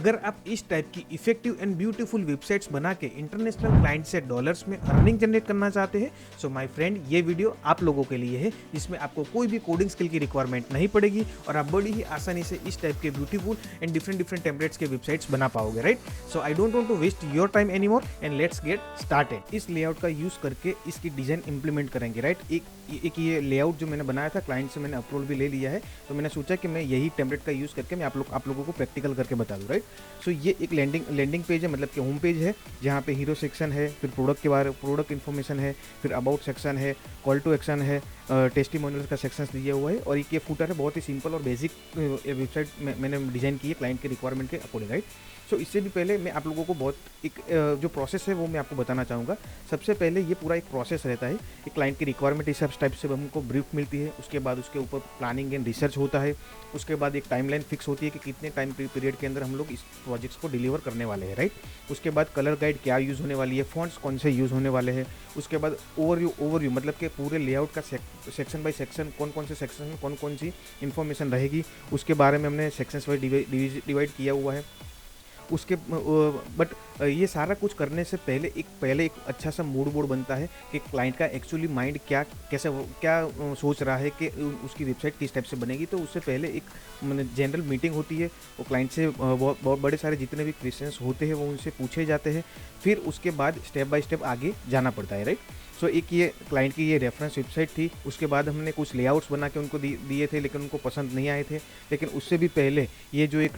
अगर आप इस टाइप की इफेक्टिव एंड ब्यूटीफुल वेबसाइट्स बना के इंटरनेशनल क्लाइंट से डॉलर्स में अर्निंग जनरेट करना चाहते हैं, सो माय फ्रेंड ये वीडियो आप लोगों के लिए है, जिसमें आपको कोई भी कोडिंग स्किल की रिक्वायरमेंट नहीं पड़ेगी और आप बड़ी ही आसानी से इस टाइप के ब्यूटीफुल एंड डिफरेंट टेम्पलेट्स के वेबसाइट्स बना पाओगे, right. So I don't want to waste your time any more and let's get started. इस लेआउट का यूज करके इसकी डिजाइन इंप्लीमेंट करेंगे, राइट। एक ये लेआउट जो मैंने बनाया था, क्लाइंट से मैंने अप्रूवल भी ले लिया है, तो मैंने सोचा कि मैं यही टेम्पलेट का यूज करके मैं आप लोगों को प्रैक्टिकल करके बता दूं, राइट। सो ये एक लैंडिंग पेज है, मतलब कि होम पेज है, जहाँ पे हीरो सेक्शन है, फिर प्रोडक्ट इन्फॉर्मेशन है, फिर अबाउट सेक्शन है, कॉल टू एक्शन है, टेस्टिमोनियल्स का सेक्शंस दिया हुआ है, और एक ये फूटर है, बहुत ही सिंपल और बेसिक वेबसाइट मैंने डिज़ाइन की है क्लाइंट के रिक्वायरमेंट के अकॉर्डिंग, राइट। सो इससे भी पहले मैं आप लोगों को बहुत एक जो प्रोसेस है वो मैं आपको बताना चाहूँगा। सबसे पहले ये पूरा एक प्रोसेस रहता है, एक क्लाइंट की रिक्वायरमेंट इस टाइप से हमको ब्रीफ मिलती है, उसके बाद उसके ऊपर प्लानिंग एंड रिसर्च होता है, उसके बाद एक टाइमलाइन फिक्स होती है कि कितने टाइम पीरियड के अंदर हम लोग इस प्रोजेक्ट्स को डिलीवर करने वाले हैं, राइट। उसके बाद कलर गाइड क्या यूज़ होने वाली है, फॉन्ट्स कौन से यूज़ होने वाले हैं, उसके बाद ओवरव्यू मतलब कि पूरे लेआउट का सेक्शन बाय सेक्शन कौन से सेक्शन में कौन सी इन्फॉर्मेशन रहेगी, उसके बारे में हमने सेक्शंस वाइज डिवाइड किया हुआ है। उसके बट ये सारा कुछ करने से पहले एक अच्छा सा मूड बोर्ड बनता है कि क्लाइंट का एक्चुअली माइंड क्या सोच रहा है कि उसकी वेबसाइट किस टाइप से बनेगी। तो उससे पहले एक जनरल मीटिंग होती है, वो क्लाइंट से बहुत बड़े सारे जितने भी क्वेश्चंस होते हैं वो उनसे पूछे जाते हैं, फिर उसके बाद स्टेप बाय स्टेप आगे जाना पड़ता है, राइट। सो एक ये क्लाइंट की ये रेफरेंस वेबसाइट थी। उसके बाद हमने कुछ लेआउट्स बना के उनको दिए थे, लेकिन उनको पसंद नहीं आए थे। लेकिन उससे भी पहले ये जो एक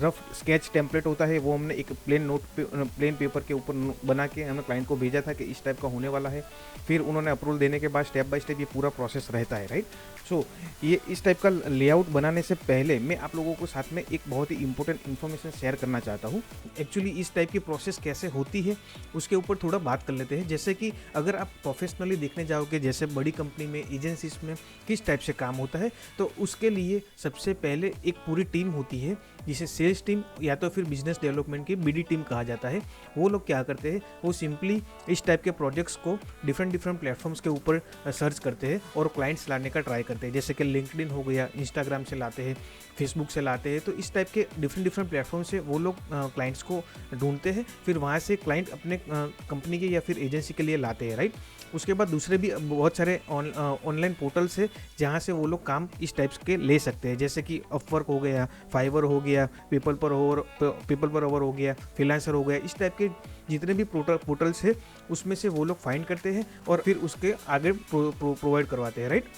रफ स्केच टेम्पलेट होता है वो हमने एक प्लेन पेपर के ऊपर बना के हमने क्लाइंट को भेजा था कि इस टाइप का होने वाला है। फिर उन्होंने अप्रूवल देने के बाद स्टेप बाय स्टेप ये पूरा प्रोसेस रहता है, राइट। सो ये इस टाइप का लेआउट बनाने से पहले मैं आप लोगों को साथ में एक बहुत ही इंपॉर्टेंट इन्फॉर्मेशन शेयर करना चाहता हूँ। एक्चुअली इस टाइप की प्रोसेस कैसे होती है उसके ऊपर थोड़ा बात कर लेते हैं। जैसे कि अगर आप प्रोफेशनली देखने जाओगे, जैसे बड़ी कंपनी में, एजेंसीज में किस टाइप से काम होता है, तो उसके लिए सबसे पहले एक पूरी टीम होती है, जिसे सेल्स टीम या तो फिर बिजनेस डेवलपमेंट की बीडी टीम कहा जाता है। वो लोग क्या करते हैं, वो सिंपली इस टाइप के प्रोजेक्ट्स को डिफरेंट प्लेटफॉर्म्स के ऊपर सर्च करते हैं और क्लाइंट्स लाने का ट्राई करते हैं। जैसे कि लिंक्डइन हो गया, इंस्टाग्राम से लाते हैं, फेसबुक से लाते हैं। तो इस टाइप के डिफरेंट प्लेटफॉर्म से वो लोग क्लाइंट्स को ढूंढते हैं, फिर वहाँ से क्लाइंट अपने कंपनी के या फिर एजेंसी के लिए लाते हैं, राइट। उसके बाद दूसरे भी बहुत सारे ऑनलाइन पोर्टल्स है जहाँ से वो लोग काम इस टाइप्स के ले सकते हैं, जैसे कि अपवर्क हो गया, फाइवर हो गया, पीपल पर ओवर हो गया, फ्रीलांसर हो गया। इस टाइप के जितने भी पोर्टल्स है उसमें से वो लोग फाइंड करते हैं और फिर उसके आगे प्रोवाइड करवाते हैं, राइट।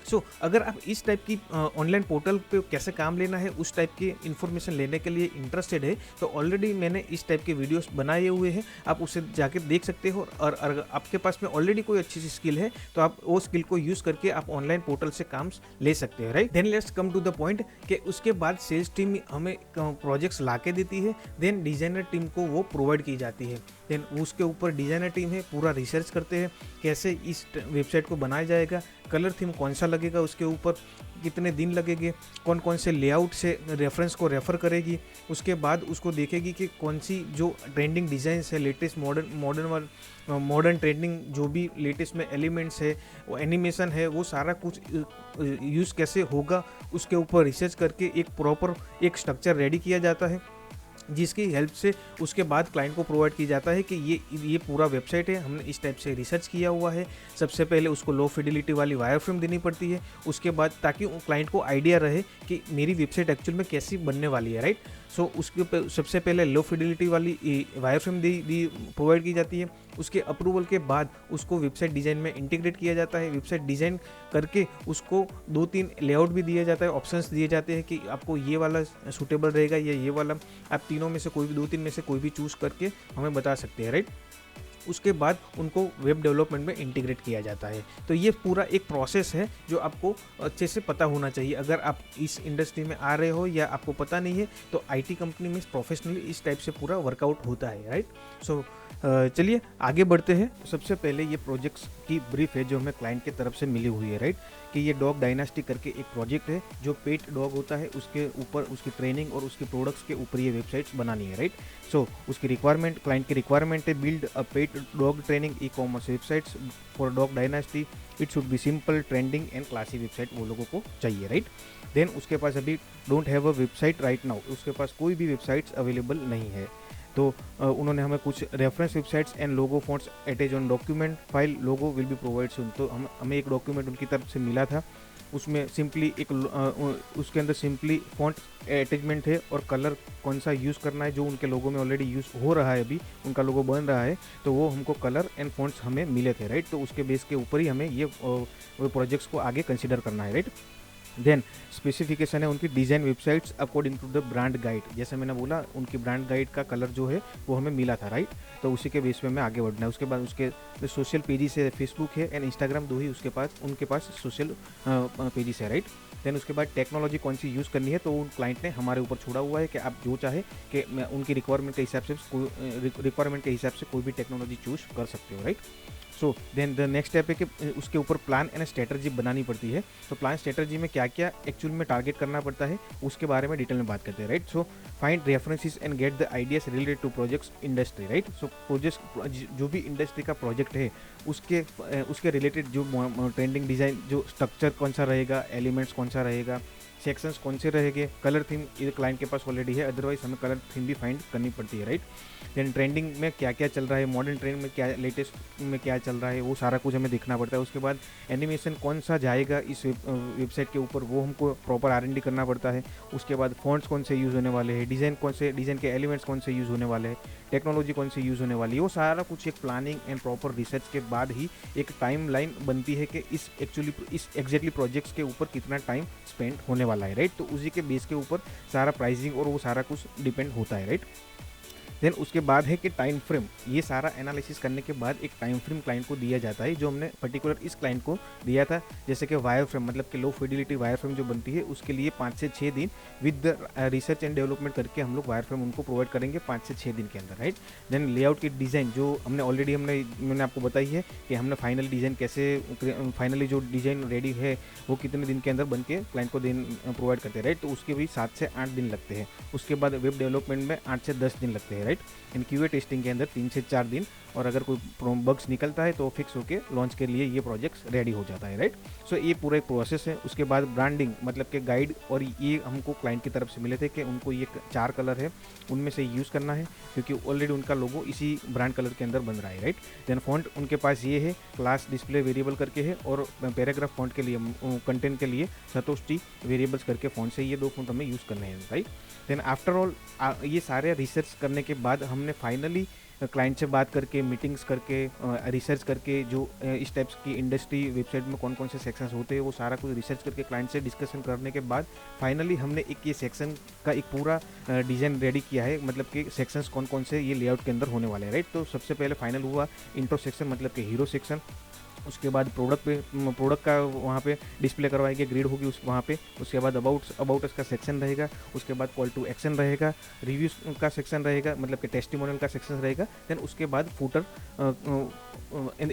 सो अगर आप इस टाइप की ऑनलाइन पोर्टल पे कैसे काम लेना है उस टाइप की इन्फॉर्मेशन लेने के लिए इंटरेस्टेड है, तो ऑलरेडी मैंने इस टाइप के वीडियोस बनाए हुए हैं, आप उसे जाके देख सकते हो। और अगर आपके पास में ऑलरेडी कोई अच्छी सी स्किल है तो आप वो स्किल को यूज़ करके आप ऑनलाइन पोर्टल से काम ले सकते हो, right. Then let's come to the point कि उसके बाद सेल्स टीम हमें प्रोजेक्ट्स ला के देती है, देन डिज़ाइनर टीम को वो प्रोवाइड की जाती है। देन उसके ऊपर डिज़ाइनर टीम है, पूरा रिसर्च करते हैं कैसे इस वेबसाइट को बनाया जाएगा, कलर थीम कौन सा लगेगा, उसके ऊपर कितने दिन लगेंगे, कौन से लेआउट से रेफरेंस को रेफ़र करेगी। उसके बाद उसको देखेगी कि कौन सी जो ट्रेंडिंग डिज़ाइंस है, लेटेस्ट मॉडर्न ट्रेंडिंग जो भी लेटेस्ट में एलिमेंट्स है, वो एनिमेशन है, वो सारा कुछ यूज़ कैसे होगा, उसके ऊपर रिसर्च करके एक प्रॉपर एक स्ट्रक्चर रेडी किया जाता है, जिसकी हेल्प से उसके बाद क्लाइंट को प्रोवाइड किया जाता है कि ये पूरा वेबसाइट है, हमने इस टाइप से रिसर्च किया हुआ है। सबसे पहले उसको लो फिडिलिटी वाली वायर फ्रेम देनी पड़ती है, उसके बाद ताकि क्लाइंट को आइडिया रहे कि मेरी वेबसाइट एक्चुअल में कैसी बनने वाली है, राइट। सो उसके सबसे पहले लो फिडिलिटी वाली वायर फ्रेम प्रोवाइड की जाती है। उसके अप्रूवल के बाद उसको वेबसाइट डिज़ाइन में इंटीग्रेट किया जाता है। वेबसाइट डिज़ाइन करके उसको 2-3 लेआउट भी दिया जाता है, ऑप्शंस दिए जाते हैं कि आपको ये वाला सूटेबल रहेगा या ये वाला, आप तीनों में से कोई भी 2-3 में से कोई भी चूज़ करके हमें बता सकते हैं, राइट। उसके बाद उनको वेब डेवलपमेंट में इंटीग्रेट किया जाता है। तो ये पूरा एक प्रोसेस है जो आपको अच्छे से पता होना चाहिए। अगर आप इस इंडस्ट्री में आ रहे हो या आपको पता नहीं है तो आईटी कंपनी में प्रोफेशनली इस टाइप से पूरा वर्कआउट होता है, राइट। सो चलिए आगे बढ़ते हैं। सबसे पहले ये प्रोजेक्ट्स की ब्रीफ है जो हमें क्लाइंट की तरफ से मिली हुई है, राइट, कि ये डॉग डायनास्टी करके एक प्रोजेक्ट है जो पेट डॉग होता है उसके ऊपर उसकी ट्रेनिंग और उसके प्रोडक्ट्स के ऊपर ये वेबसाइट्स बनानी है, राइट। सो उसकी रिक्वायरमेंट, क्लाइंट की रिक्वायरमेंट है build a pet right. Dog training e commerce websites for dog dynasty, it should be simple, trending and classy website वो लोगों को चाहिए, राइट। देन उसके पास अभी don't have a website right now, उसके पास कोई भी वेबसाइट्स अवेलेबल नहीं है। तो उन्होंने हमें कुछ reference websites and logo fonts attach on document file, logo will be provide soon. तो हमें एक डॉक्यूमेंट उनकी तरफ से मिला था, उसमें सिंपली एक उसके अंदर सिंपली फॉन्ट अटैचमेंट है और कलर कौन सा यूज़ करना है जो उनके लोगो में ऑलरेडी यूज़ हो रहा है, अभी उनका लोगो बन रहा है, तो वो हमको कलर एंड फॉन्ट्स हमें मिले थे, राइट। तो उसके बेस के ऊपर ही हमें ये प्रोजेक्ट्स को आगे कंसिडर करना है, राइट। देन स्पेसिफिकेशन है उनकी design websites according to the brand guide, जैसे मैंने बोला उनकी ब्रांड गाइड का कलर जो है वो हमें मिला था, राइट। तो उसी के बेस पे हमें आगे बढ़ना है। उसके बाद उसके सोशल पेजेस है, फेसबुक है एंड इंस्टाग्राम, दो ही उसके पास उनके पास सोशल पेजेस है, राइट। देन उसके बाद टेक्नोलॉजी कौन सी यूज़ करनी है, तो उन क्लाइंट ने हमारे ऊपर छोड़ा हुआ है कि आप जो चाहे कि उनकी रिक्वायरमेंट के हिसाब से कोई भी टेक्नोलॉजी चूज कर सकते हो, right. So then the next step है कि उसके ऊपर प्लान एंड स्ट्रेटजी बनानी पड़ती है। तो प्लान स्ट्रेटजी में क्या क्या एक्चुअल में टारगेट करना पड़ता है उसके बारे में डिटेल में बात करते हैं, right. So find references and get the ideas related to projects industry, right. So project जो भी इंडस्ट्री का प्रोजेक्ट है उसके रिलेटेड जो ट्रेंडिंग डिज़ाइन, जो स्ट्रक्चर कौन सा रहेगा, एलिमेंट्स कौन सा रहेगा, सेक्शंस कौन से रहेंगे, कलर थीम ये क्लाइंट के पास ऑलरेडी है, अदरवाइज हमें कलर थीम भी फाइंड करनी पड़ती है, राइट। देन ट्रेंडिंग में क्या क्या चल रहा है, मॉडर्न ट्रेंड में क्या, लेटेस्ट में क्या चल रहा है, वो सारा कुछ हमें देखना पड़ता है। उसके बाद एनिमेशन कौन सा जाएगा इस वेबसाइट के ऊपर, वो हमको प्रॉपर R&D करना पड़ता है। उसके बाद फॉन्ट्स कौन से यूज़ होने वाले हैं, डिज़ाइन के एलिमेंट्स कौन से यूज़ होने वाले हैं, टेक्नोलॉजी कौन सी यूज़ होने वाली है, वो सारा कुछ एक प्लानिंग एंड प्रॉपर रिसर्च के बाद ही एक टाइम लाइन बनती है कि इस एग्जैक्टली प्रोजेक्ट्स के ऊपर कितना टाइम स्पेंड होने वाला है, राइट। तो उसी के बेस के ऊपर सारा प्राइसिंग और वो सारा कुछ डिपेंड होता है, राइट। देन उसके बाद है कि टाइम फ्रेम, ये सारा एनालिसिस करने के बाद एक टाइम फ्रेम क्लाइंट को दिया जाता है, जो हमने पर्टिकुलर इस क्लाइंट को दिया था। जैसे कि वायर फ्रेम, मतलब कि लो फिडिलिटी वायर फ्रेम जो बनती है उसके लिए 5 से 6 दिन विद रिसर्च एंड डेवलपमेंट करके हम लोग वायर फ्रेम उनको प्रोवाइड करेंगे 5 से 6 दिन के अंदर, राइट। देन लेआउट की डिज़ाइन जो मैंने आपको बताई है कि हमने फाइनल डिज़ाइन कैसे, फाइनली जो डिज़ाइन रेडी है वो कितने दिन के अंदर बन के क्लाइंट को प्रोवाइड करते हैं, राइट। तो उसके भी 7 से 8 दिन लगते हैं। उसके बाद वेब डेवलपमेंट में 8 से 10 दिन लगते हैं, राइट। इन QA टेस्टिंग के अंदर 3 से 4 दिन, और अगर कोई बग्स निकलता है तो फिक्स होके लॉन्च के लिए ये प्रोजेक्ट्स रेडी हो जाता है, राइट। सो ये पूरा एक प्रोसेस है। उसके बाद ब्रांडिंग, मतलब कि गाइड, और ये हमको क्लाइंट की तरफ से मिले थे कि उनको ये 4 कलर है उनमें से यूज़ करना है, क्योंकि ऑलरेडी उनका लोगो इसी ब्रांड कलर के अंदर बन रहा है, राइट। देन फॉन्ट उनके पास ये है, क्लास डिस्प्ले वेरिएबल करके है, और पैराग्राफ फॉन्ट के लिए, कंटेंट के लिए सतोष्टी वेरिएबल्स करके फॉन्ट से ये 2 फॉन्ट हमें यूज़ करने हैं, राइट। देन आफ्टर ऑल ये सारे रिसर्च करने के बाद हमने फाइनली क्लाइंट से बात करके, मीटिंग्स करके, रिसर्च करके, जो इस टाइप्स की इंडस्ट्री वेबसाइट में कौन कौन से सेक्शंस होते हैं वो सारा कुछ रिसर्च करके क्लाइंट से डिस्कशन करने के बाद फाइनली हमने एक ये सेक्शन का एक पूरा डिज़ाइन रेडी किया है, मतलब कि सेक्शंस कौन कौन से ये लेआउट के अंदर होने वाले हैं, राइट। तो सबसे पहले फाइनल हुआ इंट्रो सेक्शन, मतलब कि हीरो सेक्शन। उसके बाद प्रोडक्ट का वहाँ पे डिस्प्ले करवाएंगे, ग्रिड होगी उस वहाँ पे। उसके बाद अबाउट का सेक्शन रहेगा। उसके बाद कॉल टू एक्शन रहेगा, रिव्यूज का सेक्शन रहेगा, मतलब कि टेस्टिमोनियल का सेक्शन रहेगा। देन उसके बाद footer,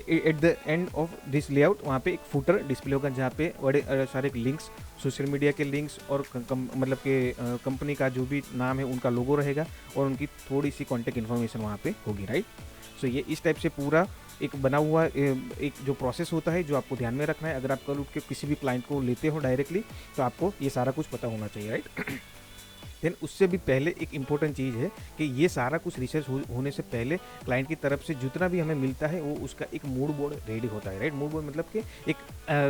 at the end of this layout वहाँ पे एक फूटर डिस्प्ले होगा, जहाँ पे बड़े सारे लिंक्स, सोशल मीडिया के लिंक्स, और मतलब कि कंपनी का जो भी नाम है उनका लोगो रहेगा, और उनकी थोड़ी सी कॉन्टैक्ट इन्फॉर्मेशन वहाँ पे होगी, राइट। सो ये इस टाइप से पूरा एक बना हुआ एक जो प्रोसेस होता है जो आपको ध्यान में रखना है। अगर आप कल उठ के किसी भी क्लाइंट को लेते हो डायरेक्टली, तो आपको ये सारा कुछ पता होना चाहिए, राइट। देन उससे भी पहले एक इम्पोर्टेंट चीज़ है कि ये सारा कुछ रिसर्च होने से पहले क्लाइंट की तरफ से जितना भी हमें मिलता है वो उसका एक मूड बोर्ड रेडी होता है, राइट। मूड बोर्ड मतलब कि एक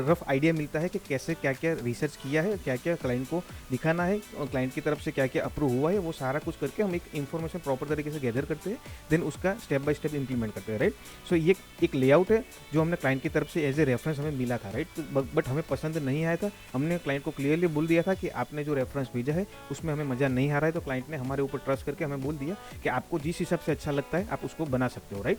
रफ आइडिया मिलता है कि कैसे क्या क्या रिसर्च किया है, क्या क्या क्लाइंट को दिखाना है, और क्लाइंट की तरफ से क्या क्या अप्रूव हुआ है, वो सारा कुछ करके हम एक इन्फॉर्मेशन प्रॉपर तरीके से गैदर करते हैं। देन उसका स्टेप बाय स्टेप इंप्लीमेंट करते हैं, राइट। सो ये एक लेआउट है जो हमने क्लाइंट की तरफ से एज ए रेफरेंस हमें मिला था, राइट। बट हमें पसंद नहीं आया था। हमने क्लाइंट को क्लियरली बोल दिया था कि आपने जो रेफरेंस भेजा है उसमें हमें मज़ा नहीं आ रहा है। तो क्लाइंट ने हमारे ऊपर ट्रस्ट करके हमें बोल दिया कि आपको जिस हिसाब से अच्छा लगता है आप उसको बना सकते हो, राइट।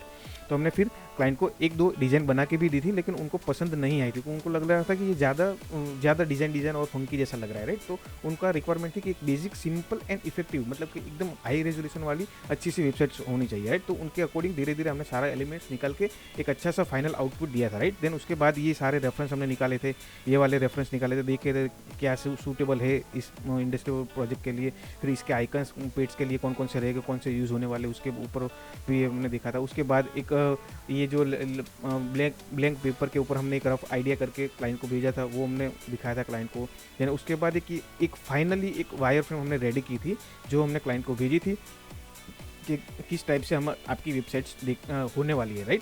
तो हमने फिर क्लाइंट को 1-2 डिज़ाइन बना के भी दी थी, लेकिन उनको पसंद नहीं आई थी, क्योंकि उनको लग रहा था कि ये ज़्यादा डिज़ाइन और फंकी जैसा लग रहा है, राइट। तो उनका रिक्वायरमेंट थी कि एक बेसिक, सिंपल एंड इफेक्टिव, मतलब कि एकदम हाई रेजोल्यूशन वाली अच्छी सी वेबसाइट होनी चाहिए, राइट। तो उनके अकॉर्डिंग धीरे धीरे हमने सारा एलिमेंट्स निकाल के एक अच्छा सा फाइनल आउटपुट दिया था, राइट। देन उसके बाद ये सारे रेफरेंस हमने निकाले थे, ये वाले रेफरेंस निकाले थे, देखे थे क्या सूटेबल है इस इंडस्ट्री प्रोजेक्ट के लिए, चाहिए। फिर इसके आइकन्स पेड्स के लिए कौन कौन से रहेगा, कौन से यूज़ होने वाले, उसके ऊपर भी हमने देखा था। उसके बाद एक ये जो ब्लैंक पेपर के ऊपर हमने एक रफ आइडिया करके क्लाइंट को भेजा था, वो हमने दिखाया था क्लाइंट को। देन उसके बाद एक फाइनली एक वायर फ्रेम हमने रेडी की थी, जो हमने क्लाइंट को भेजी थी कि किस टाइप से हम आपकी वेबसाइट्स होने वाली है, राइट।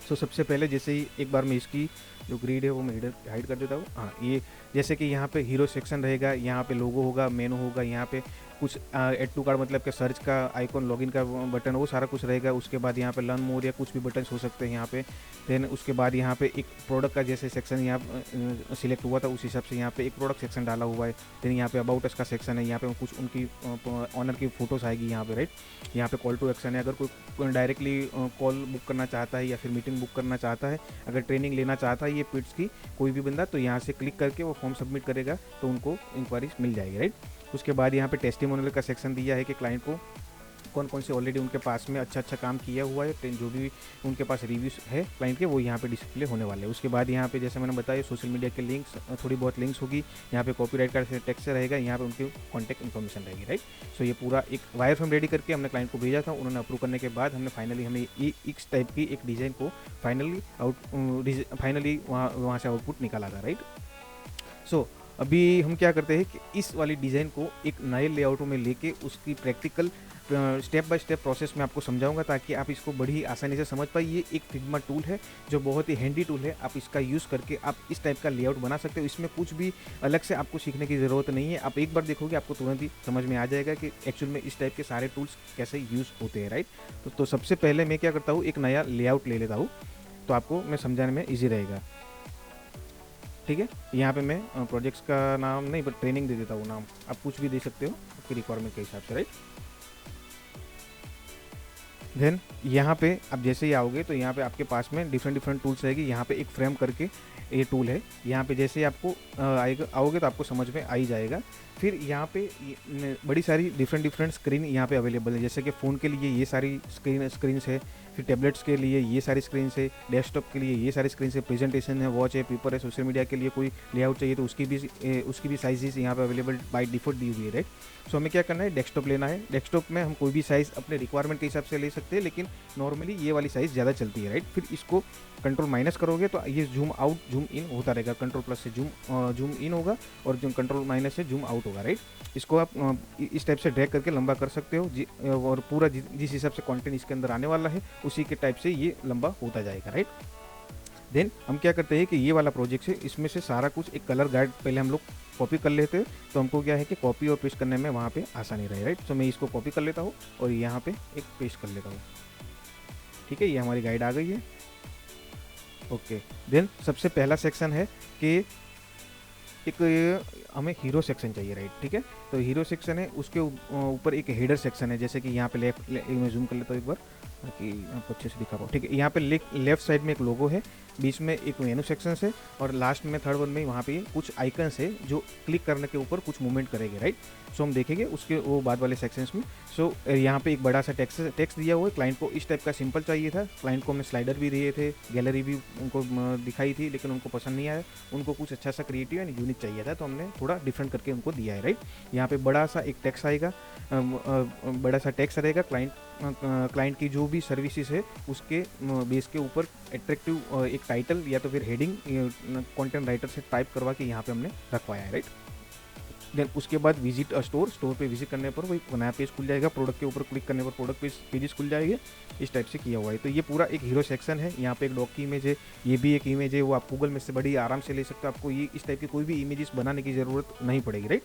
सो सबसे पहले जैसे ही एक बार मैं इसकी जो ग्रिड है वो मैं हाइड कर देता हूँ। हाँ, ये जैसे कि यहाँ पे हीरो सेक्शन रहेगा, यहाँ पे लोगो होगा, मेनू होगा, यहाँ पे कुछ ऐड टू कार्ड मतलब कि सर्च का आइकॉन, लॉगिन का बटन, वो सारा कुछ रहेगा। उसके बाद यहाँ पे लर्न मोर या कुछ भी बटन्स हो सकते हैं यहाँ पे। देन उसके बाद यहाँ पे एक प्रोडक्ट का जैसे सेक्शन यहाँ सिलेक्ट हुआ था, उस हिसाब से यहाँ पे एक प्रोडक्ट सेक्शन डाला हुआ है। देन यहाँ पे अबाउट अस का सेक्शन है, यहाँ पे कुछ उनकी ऑनर की फोटोज आएगी यहाँ पे, राइट। यहाँ पे कॉल टू एक्शन है, अगर कोई डायरेक्टली कॉल बुक करना चाहता है या फिर मीटिंग बुक करना चाहता है, अगर ट्रेनिंग लेना चाहता है ये पिट्स की कोई भी बंदा, तो यहाँ से क्लिक करके वो फॉर्म सबमिट करेगा तो उनको इंक्वायरीज मिल जाएगी, राइट। उसके बाद यहाँ पे टेस्टिमोनियल का सेक्शन दिया है कि क्लाइंट को कौन कौन से ऑलरेडी उनके पास में अच्छा काम किया हुआ है, जो भी उनके पास रिव्यूज है क्लाइंट के, वो यहाँ पे डिस्प्ले होने वाले हैं। उसके बाद यहाँ पे जैसे मैंने बताया सोशल मीडिया के लिंक्स, थोड़ी बहुत लिंक्स होगी, यहाँ पे कॉपीराइट का टेक्स्ट रहेगा, यहाँ पे उनकी कॉन्टैक्ट इन्फॉर्मेशन रहेगी, राइट। सो ये पूरा एक वायर फ्रेम रेडी करके हमने क्लाइंट को भेजा था, उन्होंने अप्रूव करने के बाद हमने फाइनली हमें इस टाइप की एक डिज़ाइन को फाइनली वहाँ से आउटपुट निकाला था, राइट। सो अभी हम क्या करते हैं कि इस वाली डिज़ाइन को एक नए लेआउट में लेके उसकी practical step by step process में आपको समझाऊंगा, ताकि आप इसको बड़ी आसानी से समझ पाए। ये एक फिग्मा टूल है जो बहुत ही हैंडी टूल है, आप इसका यूज़ करके आप इस टाइप का लेआउट बना सकते हो। इसमें कुछ भी अलग से आपको सीखने की ज़रूरत नहीं है, आप एक बार देखोगे आपको तुरंत ही समझ में आ जाएगा कि एक्चुअल में इस टाइप के सारे टूल्स कैसे यूज़ होते हैं, राइट। तो सबसे पहले मैं क्या करता हूँ, एक नया लेआउट ले लेता हूँ, तो आपको मैं समझाने में ईजी रहेगा, ठीक है। यहाँ पे मैं प्रोजेक्ट्स का नाम नहीं बट ट्रेनिंग दे देता हूँ नाम, आप कुछ भी दे सकते हो आपकी रिक्वायरमेंट के हिसाब से, राइट। देन यहाँ पे आप जैसे ही आओगे तो यहाँ पे आपके पास में डिफरेंट टूल्स रहेगी। यहाँ पे एक फ्रेम करके ये टूल है, यहाँ पे जैसे ही आपको आओगे तो आपको समझ में आ ही जाएगा। फिर यहाँ पे बड़ी सारी डिफरेंट स्क्रीन यहाँ पे अवेलेबल है, जैसे कि फ़ोन के लिए ये सारी स्क्रीन्स है, फिर टैबलेट्स के लिए ये सारी स्क्रीन है, डेस्कटॉप के लिए ये सारी स्क्रीन है, प्रेजेंटेशन है, वॉच है, पेपर है, सोशल मीडिया के लिए कोई लेआउट चाहिए तो उसकी भी साइजेस यहाँ पे अवेलेबल बाय डिफॉल्ट दी हुई है, राइट। सो हमें क्या करना है, डेस्कटॉप लेना है। डेस्कटॉप में हम कोई भी साइज़ अपने रिक्वायरमेंट के हिसाब से ले सकते हैं, लेकिन नॉर्मली ये वाली साइज़ ज़्यादा चलती है, राइट। फिर इसको कंट्रोल माइनस करोगे तो ये जूम आउट जूम इन होता रहेगा, कंट्रोल प्लस से जूम इन होगा और जो कंट्रोल माइनस से जूम आउट होगा, राइट। इसको आप इस टाइप से ड्रैग करके लंबा कर सकते हो और पूरा जिस हिसाब से कंटेंट इसके अंदर आने वाला है उसी के टाइप से ये लंबा होता जाएगा, राइट। देन हम क्या करते हैं कि ये वाला प्रोजेक्ट है, इसमें से सारा कुछ एक कलर गाइड पहले हम लोग कॉपी कर लेते हैं, तो हमको क्या है कि कॉपी और पेस्ट करने में वहाँ पे आसानी रहे, राइट। तो मैं इसको कॉपी कर लेता हूँ और यहाँ पे एक पेस्ट कर लेता हूँ, ठीक है। ये हमारी गाइड आ गई है, ओके। देन सबसे पहला सेक्शन है कि एक हमें हीरो सेक्शन चाहिए, राइट, ठीक है। तो हीरो सेक्शन है, उसके ऊपर एक हेडर सेक्शन है, जैसे कि यहाँ पे मैं जूम कर लेता हूँ एक बार ताकि आपको अच्छे से दिखा पाऊँ, ठीक है। यहाँ पे लेफ्ट साइड में एक लोगो है, बीच में एक मेनू सेक्शन है और लास्ट में थर्ड वन में वहाँ पे कुछ आइकन्स है जो क्लिक करने के ऊपर कुछ मूवमेंट करेंगे, राइट। सो हम देखेंगे उसके वो बाद वाले सेक्शंस में। सो यहाँ पे एक बड़ा सा टेक्स्ट दिया हुआ है, क्लाइंट को इस टाइप का सिंपल चाहिए था। क्लाइंट को हमने स्लाइडर भी दिए थे, गैलरी भी उनको दिखाई थी, लेकिन उनको पसंद नहीं आया, उनको कुछ अच्छा सा क्रिएटिव एंड यूनिक चाहिए था, तो हमने थोड़ा डिफरेंट करके उनको दिया है, राइट। यहाँ पे बड़ा सा एक टेक्स्ट आएगा, बड़ा सा टेक्स्ट रहेगा, क्लाइंट की जो भी सर्विसेज है उसके बेस के ऊपर अट्रैक्टिव एक टाइटल या तो फिर हेडिंग कंटेंट राइटर से टाइप करवा के यहाँ पे हमने रखवाया है, राइट। देन उसके बाद विजिट स्टोर पे विजिट करने पर वही नया पेज खुल जाएगा, प्रोडक्ट के ऊपर क्लिक करने पर प्रोडक्ट पेजेस खुल जाएंगे, इस टाइप से किया हुआ है। तो ये पूरा एक हीरो सेक्शन है, यहाँ पे एक डॉग की इमेज है, ये भी एक इमेज है, वो आप गूगल में से बड़ी आराम से ले सकते हो, आपको ये इस टाइप की कोई भी इमेजेस बनाने की ज़रूरत नहीं पड़ेगी, राइट।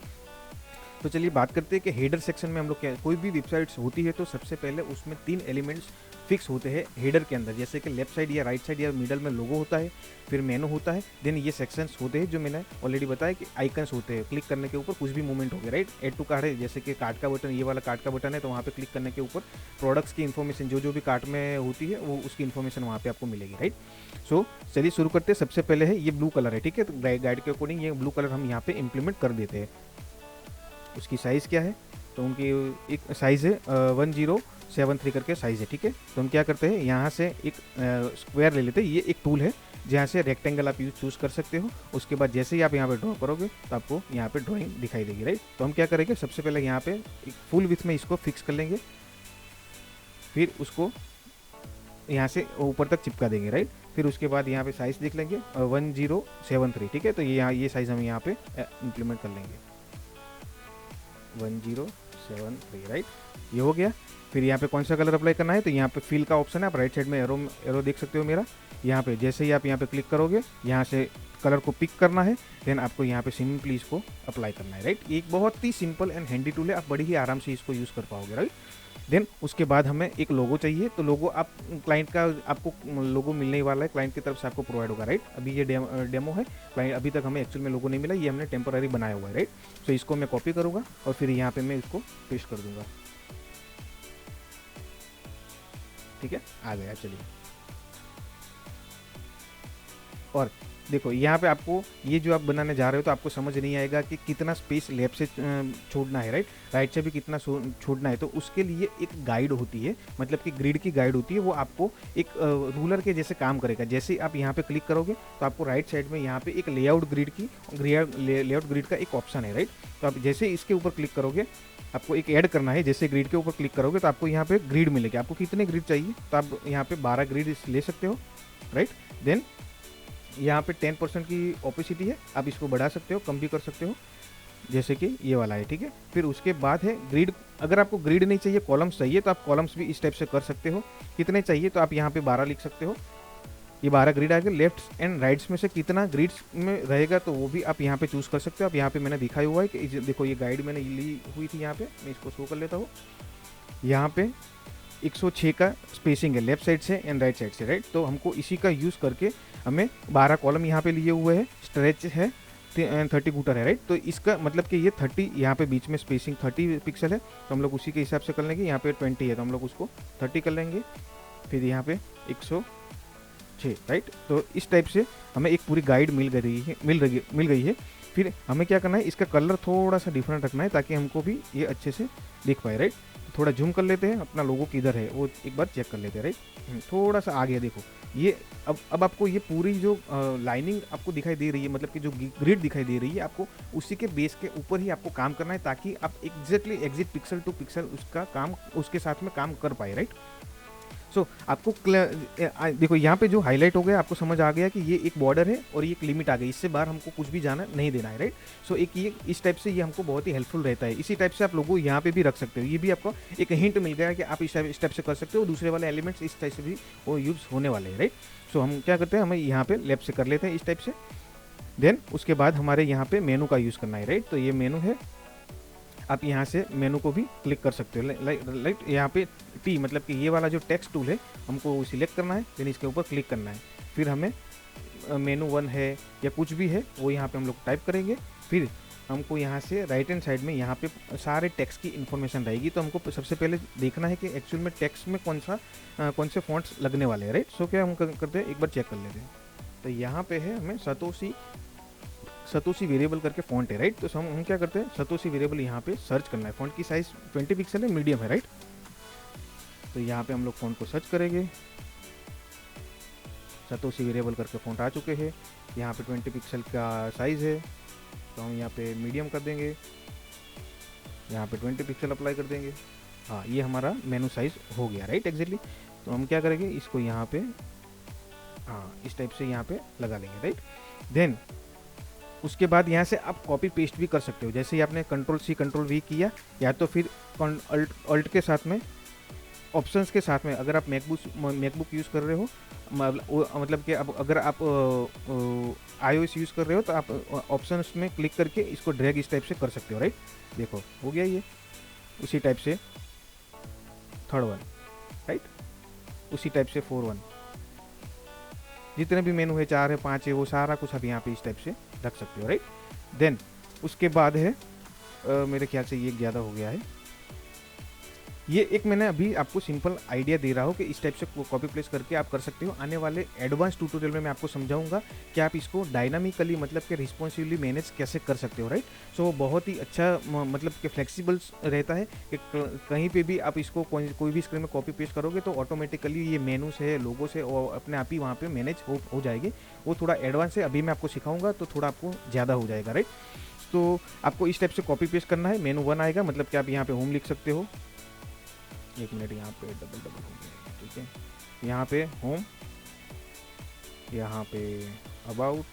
तो चलिए बात करते हैं कि हेडर सेक्शन में हम लोग क्या, कोई भी वेबसाइट्स होती है तो सबसे पहले उसमें 3 एलिमेंट्स फिक्स होते हैं हेडर के अंदर, जैसे कि लेफ्ट साइड या राइट साइड या मिडल में लोगो होता है, फिर मेनू होता है, देन ये सेक्शंस होते हैं जो मैंने ऑलरेडी बताया कि आइकन्स होते हैं, क्लिक करने के ऊपर कुछ भी मूवमेंट हो गया, राइट। एड टू कार्ट है, जैसे कि कार्ट का बटन, ये वाला कार्ट का बटन है, तो वहाँ पे क्लिक करने के ऊपर प्रोडक्ट्स की इन्फॉर्मेशन जो भी कार्ट में होती है वो उसकी इन्फॉर्मेशन वहाँ पे आपको मिलेगी, राइट। सो चलिए शुरू करते हैं। सबसे पहले है ये ब्लू कलर है, ठीक है। तो गाइड के अकॉर्डिंग ये ब्लू कलर हम यहाँ पे इम्प्लीमेंट कर देते हैं। उसकी साइज़ क्या है, तो उनकी एक साइज़ है 1073 करके साइज़ है, ठीक है। तो हम क्या करते हैं, यहाँ से एक स्क्वायर ले लेते हैं, ये एक टूल है जहाँ से रेक्टेंगल आप चूज़ कर सकते हो। उसके बाद जैसे ही आप यहाँ पे ड्रॉ करोगे तो आपको यहाँ पे ड्राइंग दिखाई देगी, राइट। तो हम क्या करेंगे, सबसे पहले यहाँ पे एक फुल विड्थ में इसको फिक्स कर लेंगे, फिर उसको यहाँ से ऊपर तक चिपका देंगे, राइट। फिर उसके बाद यहाँ पे साइज़ देख लेंगे 1073, ठीक है। तो ये साइज़ हम यहाँ पे इम्प्लीमेंट कर लेंगे 1073, राइट। ये हो गया। फिर यहाँ पे कौन सा कलर अप्लाई करना है, तो यहाँ पे फिल का ऑप्शन है, आप राइट साइड में एरो देख सकते हो मेरा। यहाँ पे जैसे ही आप यहाँ पे क्लिक करोगे, यहाँ से कलर को पिक करना है, देन आपको यहाँ पे सिंपली इसको अप्लाई करना है, राइट। एक बहुत ही सिंपल एंड हैंडी टूल है, आप बड़ी ही आराम से इसको यूज़ कर पाओगे, राइट। देन उसके बाद हमें एक लोगो चाहिए, तो लोगो आप क्लाइंट का आपको लोगो मिलने ही वाला है, क्लाइंट की तरफ से आपको प्रोवाइड होगा, राइट। अभी ये डेमो है, क्लाइंट अभी तक हमें एक्चुअल में लोगो नहीं मिला, ये हमने टेम्पररी बनाया हुआ है, राइट। तो इसको मैं कॉपी करूँगा और फिर यहाँ पे मैं इसको पेस्ट कर दूंगा, ठीक है। आ गया, चलिए। और देखो यहाँ पे आपको ये जो आप बनाने जा रहे हो तो आपको समझ नहीं आएगा कि कितना स्पेस लेफ्ट से छोड़ना है, राइट, राइट से भी कितना छोड़ना है। तो उसके लिए एक गाइड होती है, मतलब कि ग्रिड की गाइड होती है, वो आपको एक रूलर के जैसे काम करेगा। जैसे आप यहाँ पे क्लिक करोगे तो आपको राइट साइड में यहाँ पे एक लेआउट ग्रिड का एक ऑप्शन है, राइट। तो आप जैसे इसके ऊपर क्लिक करोगे, आपको एक ऐड करना है, जैसे ग्रिड के ऊपर क्लिक करोगे तो आपको यहाँ पे ग्रिड मिलेगी। आपको कितने ग्रिड चाहिए, तो आप यहाँ पे 12 ग्रिड ले सकते हो, राइट। देन यहाँ पे 10% की ओपेसिटी है, आप इसको बढ़ा सकते हो, कम भी कर सकते हो, जैसे कि ये वाला है, ठीक है। फिर उसके बाद है ग्रिड। अगर आपको ग्रिड नहीं चाहिए, कॉलम्स चाहिए, तो आप कॉलम्स भी इस टाइप से कर सकते हो। कितने चाहिए, तो आप यहाँ पे 12 लिख सकते हो। ये 12 ग्रिड आ गए। लेफ्ट एंड राइट्स में से कितना ग्रिड्स में रहेगा तो वो भी आप यहाँ पे चूज़ कर सकते हो। आप यहाँ पे मैंने दिखाया हुआ है कि देखो ये गाइड मैंने ली हुई थी, यहाँ पे मैं इसको शो कर लेता हूँ। यहाँ पे 106 का स्पेसिंग है लेफ्ट साइड से एंड राइट साइड से, राइट। तो हमको इसी का यूज़ करके हमें 12 कॉलम यहाँ पे लिए हुए हैं, स्ट्रेच है 30 फुटर है, राइट। तो इसका मतलब कि ये 30 यहाँ पे बीच में स्पेसिंग 30 पिक्सल है, तो हम लोग उसी के हिसाब से कर लेंगे। यहाँ पे 20 है तो हम लोग उसको 30 कर लेंगे। फिर यहाँ पे 106, राइट। तो इस टाइप से हमें एक पूरी गाइड मिल गई है। फिर हमें क्या करना है, इसका कलर थोड़ा सा डिफरेंट रखना है ताकि हमको भी ये अच्छे से दिख पाए, राइट। थोड़ा जूम कर लेते हैं, अपना लोगो किधर है वो एक बार चेक कर लेते हैं, राइट। थोड़ा सा आगे देखो, ये अब आपको ये पूरी जो लाइनिंग आपको दिखाई दे रही है, मतलब कि जो ग्रिड दिखाई दे रही है, आपको उसी के बेस के ऊपर ही आपको काम करना है ताकि आप exactly exit pixel to pixel उसका काम उसके साथ में काम कर पाए, राइट। सो आपको देखो यहाँ पे जो हाईलाइट हो गया, आपको समझ आ गया कि ये एक बॉर्डर है और ये एक लिमिट आ गई, इससे बाहर हमको कुछ भी जाना नहीं देना है, राइट। सो एक ये इस टाइप से ये हमको बहुत ही हेल्पफुल रहता है। इसी टाइप से आप लोगों यहाँ पे भी रख सकते हो। ये भी आपको एक हिंट मिल गया कि आप इस टाइप से कर सकते हो। दूसरे वाले एलिमेंट्स इस टाइप से भी वो यूज़ होने वाले हैं, राइट। सो हम क्या करते हैं, हमें यहाँ पे लेफ्ट से कर लेते हैं इस टाइप से। देन उसके बाद हमारे यहाँ पे मेनू का यूज़ करना है, राइट। तो ये मेनू है, आप यहाँ से मेनू को भी क्लिक कर सकते हो, लाइक यहाँ पे टी मतलब कि ये वाला जो टेक्स्ट टूल है हमको सिलेक्ट करना है, देन इसके ऊपर क्लिक करना है। फिर हमें मेनू 1 है या कुछ भी है वो यहाँ पे हम लोग टाइप करेंगे। फिर हमको यहाँ से राइट हैंड साइड में यहाँ पे सारे टेक्स्ट की इन्फॉर्मेशन रहेगी। तो हमको सबसे पहले देखना है कि एक्चुअल में टेक्स्ट में कौन से फॉन्ट्स लगने वाले हैं, राइट। सो क्या हम करते हैं, एक बार चेक कर लेते हैं। तो यहाँ पे है हमें सतोशी वेरिएबल करके फॉन्ट है, राइट। तो हम क्या करते हैं, सतोशी वेरिएबल यहाँ पे सर्च करना है। फॉन्ट की साइज 20 पिक्सल है, मीडियम है, राइट। तो यहाँ पे हम लोग फॉन्ट को सर्च करेंगे, सतोशी वेरिएबल करके फॉन्ट आ चुके हैं। यहाँ पे 20 पिक्सल का साइज़ है, तो हम यहाँ पे मीडियम कर देंगे, यहाँ पे 20 पिक्सल अप्लाई कर देंगे। हाँ, ये हमारा मेनू साइज़ हो गया, राइट, एग्जैक्टली। तो हम क्या करेंगे, इसको यहाँ पे हाँ इस टाइप से यहाँ पे लगा लेंगे, राइट। देन उसके बाद यहाँ से आप कॉपी पेस्ट भी कर सकते हो। जैसे ही आपने Ctrl+C Ctrl+V किया, या तो फिर अल्ट के साथ में, ऑप्शंस के साथ में, अगर आप मैकबुक यूज़ कर रहे हो, मतलब कि अब अगर आप iOS यूज़ कर रहे हो तो आप ऑप्शंस में क्लिक करके इसको ड्रैग इस टाइप से कर सकते हो, राइट। देखो हो गया ये, उसी टाइप से 3rd वन, राइट, उसी टाइप से 4 वन, जितने भी मेनू है 4 है 5 है वो सारा कुछ आप यहाँ पे इस टाइप से रख सकते हो, राइट। देन उसके बाद है मेरे ख्याल से ये ज़्यादा हो गया है, ये एक मैंने अभी आपको सिंपल आइडिया दे रहा हूँ कि इस टाइप से कॉपी पेस्ट करके आप कर सकते हो। आने वाले एडवांस ट्यूटोरियल में मैं आपको समझाऊंगा कि आप इसको डायनामिकली मतलब कि रिस्पॉन्सिवली मैनेज कैसे कर सकते हो, राइट। सो बहुत ही अच्छा मतलब कि फ्लेक्सिबल रहता है कि कहीं पे भी आप इसको कोई भी स्क्रीन में कॉपी पेस्ट करोगे तो ऑटोमेटिकली ये मेनू से लोगो से और अपने आप ही वहाँ पे मैनेज हो जाएगी। वो थोड़ा एडवांस है, अभी मैं आपको सिखाऊंगा तो थोड़ा आपको ज़्यादा हो जाएगा, राइट। तो आपको इस टाइप से कॉपी पेस्ट करना है। मेनू 1 आएगा, मतलब कि आप यहाँ पे होम लिख सकते हो। एक मिनट, यहाँ पे डबल हो गया, ठीक है। यहाँ पे होम, यहाँ पे about,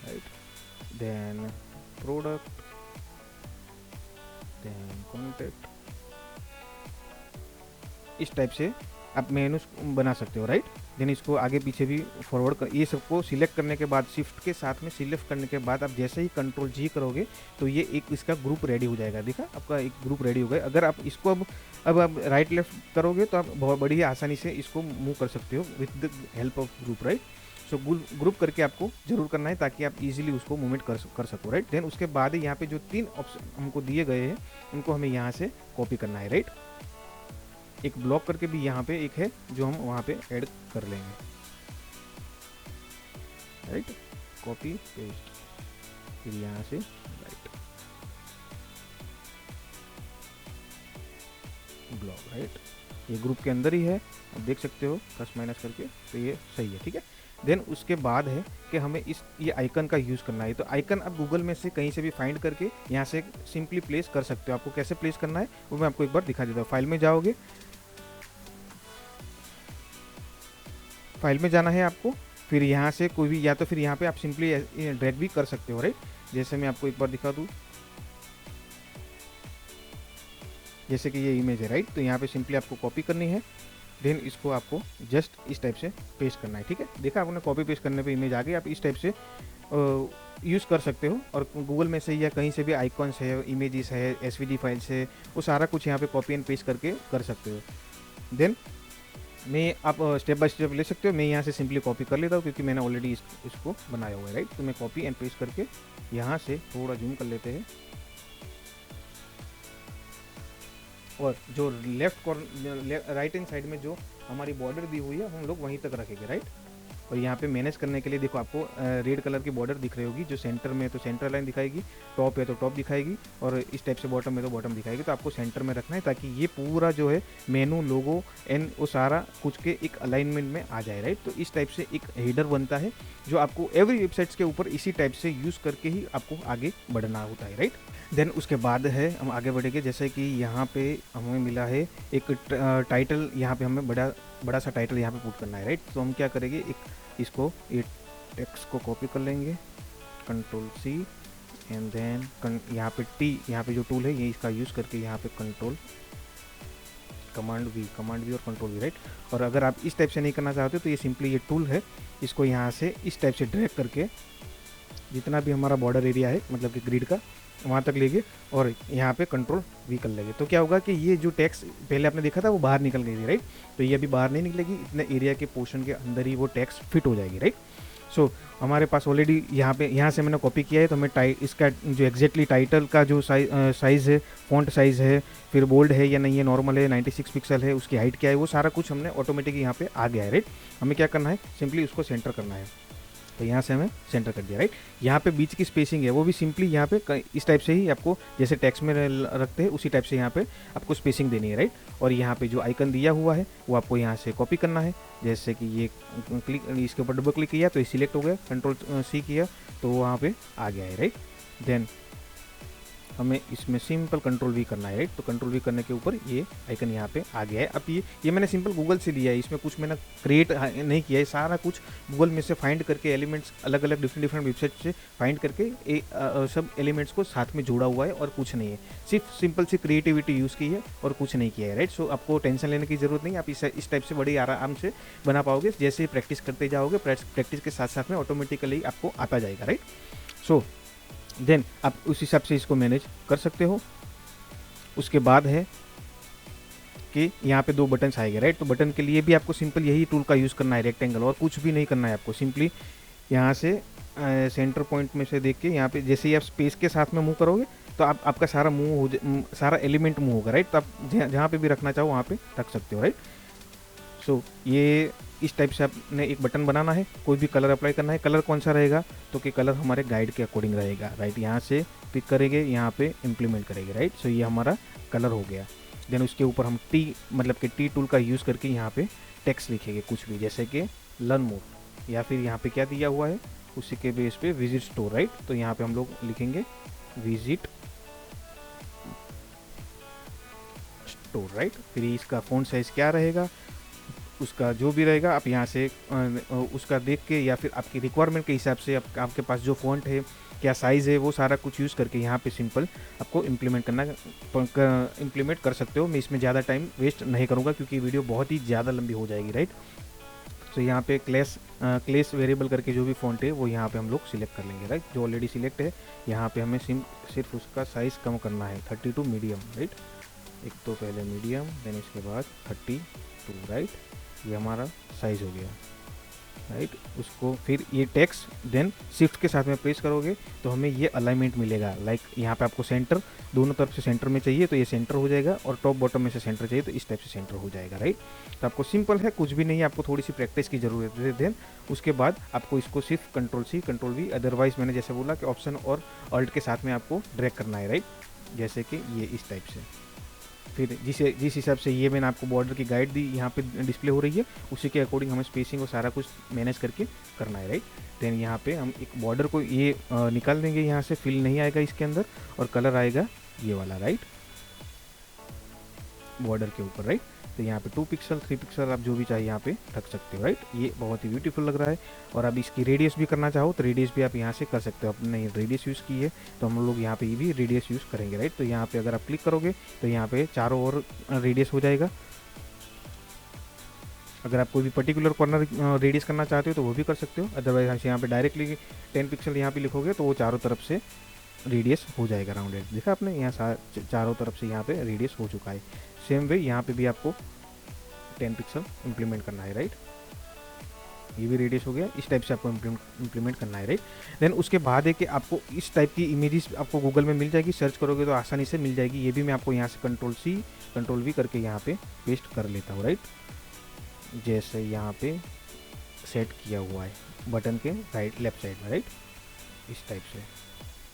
right, then product, then contact. इस टाइप से आप मेनू बना सकते हो, राइट। देन इसको आगे पीछे भी फॉरवर्ड कर, ये सबको सिलेक्ट करने के बाद शिफ्ट के साथ में सिलेक्ट करने के बाद आप जैसे ही कंट्रोल जी करोगे तो ये एक इसका ग्रुप रेडी हो जाएगा। देखा, आपका एक ग्रुप रेडी हो गया। अगर आप इसको अब आप राइट लेफ्ट करोगे तो आप बहुत बड़ी आसानी से इसको मूव कर सकते हो with the help of group, right. So group करके आपको जरूर करना है ताकि आप इजीली उसको मूवमेंट कर सको, राइट। देन उसके बाद यहाँ पे जो 3 ऑप्शन हमको दिए गए हैं उनको हमें यहाँ से कॉपी करना है, राइट। एक ब्लॉक करके भी यहाँ पे एक है जो हम वहाँ पे ऐड कर लेंगे, राइट। कॉपी पेस्ट, फिर यहाँ से राइट ब्लॉक, राइट। ये ग्रुप के अंदर ही है, आप देख सकते हो प्लस माइनस करके, तो ये सही है, ठीक है। देन उसके बाद है कि हमें ये आइकन का यूज़ करना है। तो आइकन आप गूगल में से कहीं से भी फाइंड करके यहाँ से सिंपली प्लेस कर सकते हो। आपको कैसे प्लेस करना है वो मैं आपको एक बार दिखा देता हूँ। फाइल में जाओगे, फाइल में जाना है आपको, फिर यहाँ से कोई भी, या तो फिर यहाँ पे आप सिंपली ड्रैग भी कर सकते हो, राइट। जैसे मैं आपको एक बार दिखा दूँ, जैसे कि ये इमेज है, राइट। तो यहाँ पे सिंपली आपको कॉपी करनी है, देन इसको आपको जस्ट इस टाइप से पेस्ट करना है, ठीक है। देखा आपने, कॉपी पेस्ट करने पे इमेज आ गई। आप इस टाइप से यूज़ कर सकते हो और गूगल में से या कहीं से भी आइकॉन्स है, इमेजेस है, एसवीजी फाइल्स है, वो सारा कुछ यहाँ पे कॉपी एंड पेस्ट करके कर सकते हो। देन मैं आप स्टेप बाय स्टेप ले सकते हो। मैं यहाँ से सिंपली कॉपी कर लेता हूँ क्योंकि मैंने ऑलरेडी इसको बनाया हुआ है, राइट। तो मैं कॉपी एंड पेस्ट करके यहाँ से थोड़ा जूम कर लेते हैं और जो left corner right hand side में जो हमारी बॉर्डर दी हुई है हम लोग वहीं तक रखेंगे, राइट। और यहाँ पे मैनेज करने के लिए देखो आपको रेड कलर की बॉर्डर दिख रही होगी, जो सेंटर में तो सेंटर लाइन दिखाएगी, टॉप है तो टॉप दिखाएगी, और इस टाइप से बॉटम में तो बॉटम दिखाएगी। तो आपको सेंटर में रखना है ताकि ये पूरा जो है मेनू, लोगो एंड वो सारा कुछ के एक अलाइनमेंट में आ जाए, राइट। तो इस टाइप से एक हेडर बनता है जो आपको एवरी वेबसाइट्स के ऊपर इसी टाइप से यूज़ करके ही आपको आगे बढ़ना होता है, राइट। देन उसके बाद है हम आगे बढ़ेंगे, जैसे कि यहाँ पे हमें मिला है एक टाइटल, यहाँ पे हमें बड़ा सा टाइटल यहाँ पे पुट करना है, राइट। तो हम क्या करेंगे, एक इसको ये टेक्स्ट को कॉपी कर लेंगे, कंट्रोल सी एंड देन यहाँ पे टी, यहाँ पे जो टूल है ये इसका यूज़ करके यहाँ पे कमांड वी और कंट्रोल वी, राइट। और अगर आप इस टाइप से नहीं करना चाहते तो ये सिंपली ये टूल है, इसको यहाँ से इस टाइप से ड्रैग करके जितना भी हमारा बॉर्डर एरिया है मतलब कि ग्रिड का वहाँ तक लेंगे और यहाँ पे कंट्रोल वी कर लेंगे। तो क्या होगा कि ये जो टेक्स्ट पहले आपने देखा था वो बाहर निकल गई थी, राइट। तो ये अभी बाहर नहीं निकलेगी, इतने एरिया के पोर्शन के अंदर ही वो टेक्स्ट फिट हो जाएगी, राइट। सो हमारे पास ऑलरेडी यहाँ से मैंने कॉपी किया है, तो हमें इसका जो एग्जैक्टली टाइटल का जो साइज़ है, फॉन्ट साइज़ है, फिर बोल्ड है या नहीं है, नॉर्मल है, 96 पिक्सल है, उसकी हाइट क्या है, वो सारा कुछ हमने ऑटोमेटिक यहाँ पे आ गया है, राइट। हमें क्या करना है, सिंपली उसको सेंटर करना है। तो यहाँ से हमें सेंटर कर दिया, राइट। यहाँ पे बीच की स्पेसिंग है वो भी सिंपली यहाँ पे इस टाइप से ही आपको जैसे टेक्स्ट में रखते हैं उसी टाइप से यहाँ पे आपको स्पेसिंग देनी है, राइट। और यहाँ पे जो आइकन दिया हुआ है वो आपको यहाँ से कॉपी करना है। जैसे कि ये क्लिक, इसके ऊपर डबल क्लिक किया तो ये सिलेक्ट हो गया, कंट्रोल सी किया तो वहाँ पे आ गया है, राइट। देन हमें इसमें सिंपल कंट्रोल वी करना है, राइट। तो कंट्रोल वी करने के ऊपर ये आइकन यहाँ पे आ गया है। अब ये मैंने सिंपल गूगल से लिया है, इसमें कुछ मैंने क्रिएट नहीं किया है, सारा कुछ गूगल में से फाइंड करके एलिमेंट्स अलग अलग डिफरेंट वेबसाइट से फाइंड करके सब एलिमेंट्स को साथ में जोड़ा हुआ है और कुछ नहीं है, सिर्फ सिंपल सी क्रिएटिविटी यूज़ की है और कुछ नहीं किया है, राइट। सो आपको टेंशन लेने की ज़रूरत नहीं, आप इस टाइप से बड़ी आराम से बना पाओगे। जैसे ही प्रैक्टिस करते जाओगे, प्रैक्टिस के साथ साथ में ऑटोमेटिकली आपको आता जाएगा, राइट। सो देन आप उस हिसाब से इसको मैनेज कर सकते हो। उसके बाद है कि यहाँ पे 2 बटन्स आएंगे, राइट। तो बटन के लिए भी आपको सिंपल यही टूल का यूज़ करना है, रेक्टेंगल, और कुछ भी नहीं करना है आपको। सिंपली यहाँ से सेंटर पॉइंट में से देख के यहाँ पे जैसे ही आप स्पेस के साथ में मूव करोगे तो आपका सारा सारा एलिमेंट मूव होगा, राइट। तो आप जहाँ पे भी रखना चाहो वहाँ पे रख सकते हो, राइट। सो ये इस टाइप से आपने एक बटन बनाना है, कोई भी कलर अप्लाई करना है। कलर कौन सा रहेगा, तो कि कलर हमारे गाइड के अकॉर्डिंग रहेगा, राइट। यहाँ से पिक करेंगे, यहाँ पे इम्प्लीमेंट करेंगे, राइट। सो ये हमारा कलर हो गया। देन उसके ऊपर हम मतलब कि टी टूल का यूज़ करके यहाँ पे टेक्स्ट लिखेंगे कुछ भी, जैसे कि लर्न मोर, या फिर यहाँ पे क्या दिया हुआ है उसी के बेस पे विजिट स्टोर, राइट। तो यहाँ पे हम लोग लिखेंगे विजिट स्टोर, राइट। फिर इसका फ़ॉन्ट साइज़ क्या रहेगा, उसका जो भी रहेगा आप यहाँ से उसका देख के या फिर आपकी रिक्वायरमेंट के हिसाब से आपके पास जो फ़ॉन्ट है, क्या साइज़ है, वो सारा कुछ यूज़ करके यहाँ पे सिंपल आपको इम्प्लीमेंट कर सकते हो। मैं इसमें ज़्यादा टाइम वेस्ट नहीं करूँगा क्योंकि वीडियो बहुत ही ज़्यादा लंबी हो जाएगी, राइट। तो यहाँ पे क्लेस वेरिएबल करके जो भी फ़ॉन्ट है वो यहाँ पे हम लोग सिलेक्ट कर लेंगे, राइट। जो ऑलरेडी सिलेक्ट है, यहाँ पे हमें सिर्फ उसका साइज़ कम करना है 32 मीडियम, राइट। एक तो पहले मीडियम, देन इसके बाद 32, राइट। ये हमारा साइज़ हो गया, राइट। उसको फिर ये टेक्स्ट देन शिफ्ट के साथ में प्रेस करोगे तो हमें ये अलाइनमेंट मिलेगा। लाइक यहाँ पे आपको सेंटर दोनों तरफ से सेंटर में चाहिए तो ये सेंटर हो जाएगा, और टॉप बॉटम में से सेंटर चाहिए तो इस टाइप से सेंटर हो जाएगा, राइट। तो आपको सिंपल है, कुछ भी नहीं है, आपको थोड़ी सी प्रैक्टिस की ज़रूरत है। देन उसके बाद आपको इसको सिर्फ कंट्रोल-C कंट्रोल-V, अदरवाइज़ मैंने जैसे बोला कि ऑप्शन और अल्ट के साथ में आपको ड्रैग करना है, राइट। जैसे कि ये इस टाइप से। फिर जिस हिसाब से ये मैंने आपको बॉर्डर की गाइड दी यहाँ पे डिस्प्ले हो रही है, उसी के अकॉर्डिंग हमें स्पेसिंग और सारा कुछ मैनेज करके करना है, राइट। देन यहाँ पे हम एक बॉर्डर को ये निकाल देंगे, यहाँ से फिल नहीं आएगा इसके अंदर, और कलर आएगा ये वाला, राइट, बॉर्डर के ऊपर, राइट। तो यहाँ पे 2 पिक्सल 3 पिक्सल आप जो भी चाहिए यहाँ पे रख सकते हो, राइट। ये बहुत ही ब्यूटीफुल लग रहा है। और अब इसकी रेडियस भी करना चाहो तो रेडियस भी आप यहाँ से कर सकते हो। अपने रेडियस यूज़ की है तो हम लोग यहाँ पे ये भी रेडियस यूज़ करेंगे, राइट। तो यहाँ पे अगर आप क्लिक करोगे तो यहाँ पे चारों ओर रेडियस हो जाएगा। अगर आप कोई भी पर्टिकुलर कॉर्नर रेडियस करना चाहते हो तो वो भी कर सकते हो, अदरवाइज यहाँ पे डायरेक्टली 10 पिक्सल यहाँ पे लिखोगे तो वो चारों तरफ से रेडियस हो जाएगा राउंडेड। देखा आपने, यहाँ चारों तरफ से यहाँ पे रेडियस हो चुका है। सेम वे यहाँ पे भी आपको 10 पिक्सल इम्प्लीमेंट करना है, राइट। ये भी रेडियस हो गया, इस टाइप से आपको इम्प्लीमेंट करना है, राइट। देन उसके बाद है कि आपको इस टाइप की इमेजेस आपको गूगल में मिल जाएगी, सर्च करोगे तो आसानी से मिल जाएगी। ये भी मैं आपको यहाँ से कंट्रोल-C कंट्रोल-V करके यहाँ पे पेस्ट कर लेता हूँ, राइट। जैसे यहाँ पे सेट किया हुआ है बटन के राइट लेफ्ट साइड में, राइट, इस टाइप से।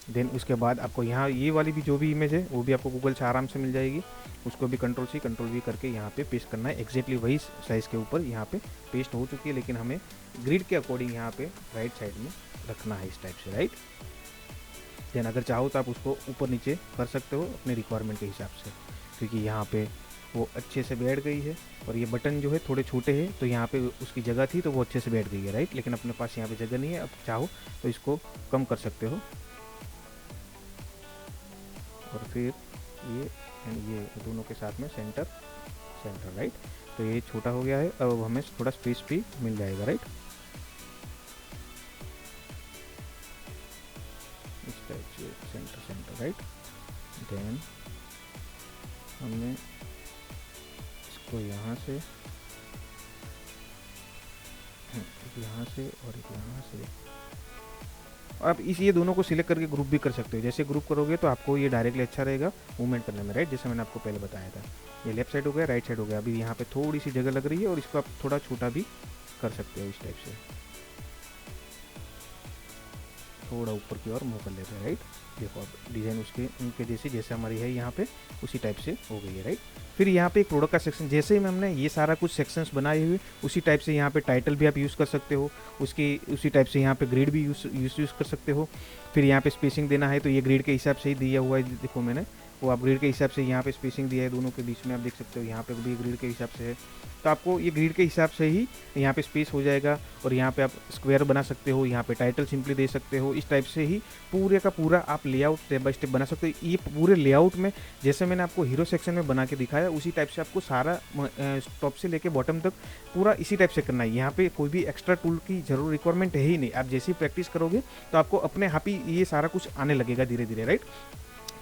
देन उसके बाद आपको यहाँ ये वाली भी जो भी इमेज है वो भी आपको गूगल से आराम से मिल जाएगी, उसको भी कंट्रोल-C कंट्रोल-V करके यहाँ पे पेस्ट करना है। एग्जैक्टली वही साइज़ के ऊपर यहाँ पे पेस्ट हो चुकी है, लेकिन हमें ग्रिड के अकॉर्डिंग यहाँ पे राइट साइड में रखना है इस टाइप से, राइट। देन अगर चाहो तो आप उसको ऊपर नीचे कर सकते हो अपने रिक्वायरमेंट के हिसाब से, क्योंकि यहाँ पे वो अच्छे से बैठ गई है। और ये बटन जो है थोड़े छोटे हैं तो यहाँ पे उसकी जगह थी तो वो अच्छे से बैठ गई है, राइट। लेकिन अपने पास यहाँ पे जगह नहीं है, अब चाहो तो इसको कम कर सकते हो। और फिर ये एंड ये दोनों के साथ में सेंटर, राइट। तो ये छोटा हो गया है, अब हमें थोड़ा स्पेस भी मिल जाएगा, राइट, इस टाइप से सेंटर, राइट। देन हमने इसको यहाँ से और यहाँ से आप ये दोनों को सिलेक्ट करके ग्रुप भी कर सकते हो। जैसे ग्रुप करोगे तो आपको ये डायरेक्टली अच्छा रहेगा मूवमेंट करने में, राइट। जैसे मैंने आपको पहले बताया था, ये लेफ्ट साइड हो गया, राइट साइड हो गया। अभी यहाँ पे थोड़ी सी जगह लग रही है और इसको आप थोड़ा छोटा भी कर सकते हो, इस टाइप से थोड़ा ऊपर की ओर मूव कर लेते हैं, राइट। देखो अब डिज़ाइन उनके जैसे हमारी है यहाँ पे उसी टाइप से हो गई है, राइट। फिर यहाँ पे एक प्रोडक्ट का सेक्शन, जैसे ही हमने ये सारा कुछ सेक्शंस बनाए हुए उसी टाइप से यहाँ पे टाइटल भी आप यूज़ कर सकते हो, उसी टाइप से यहाँ पे ग्रिड भी यूज़ कर सकते हो। फिर यहाँ पे स्पेसिंग देना है तो ये ग्रिड के हिसाब से ही दिया हुआ है, देखो मैंने वो आप ग्रिड के हिसाब से यहाँ पे स्पेसिंग दिया है दोनों के बीच में, आप देख सकते हो यहाँ पे भी ग्रिड के हिसाब से है। तो आपको ये ग्रिड के हिसाब से ही यहाँ पे स्पेस हो जाएगा और यहाँ पे आप स्क्वायर बना सकते हो, यहाँ पे टाइटल सिंपली दे सकते हो। इस टाइप से ही पूरे का पूरा आप लेआउट स्टेप बाय स्टेप बना सकते हो। ये पूरे लेआउट में जैसे मैंने आपको हीरो सेक्शन में बना के दिखाया उसी टाइप से आपको सारा टॉप से लेके बॉटम तक पूरा इसी टाइप से करना है। यहाँ पे कोई भी एक्स्ट्रा टूल की जरूर रिक्वायरमेंट है ही नहीं। आप जैसे ही प्रैक्टिस करोगे तो आपको अपने आप ही ये सारा कुछ आने लगेगा धीरे धीरे, राइट।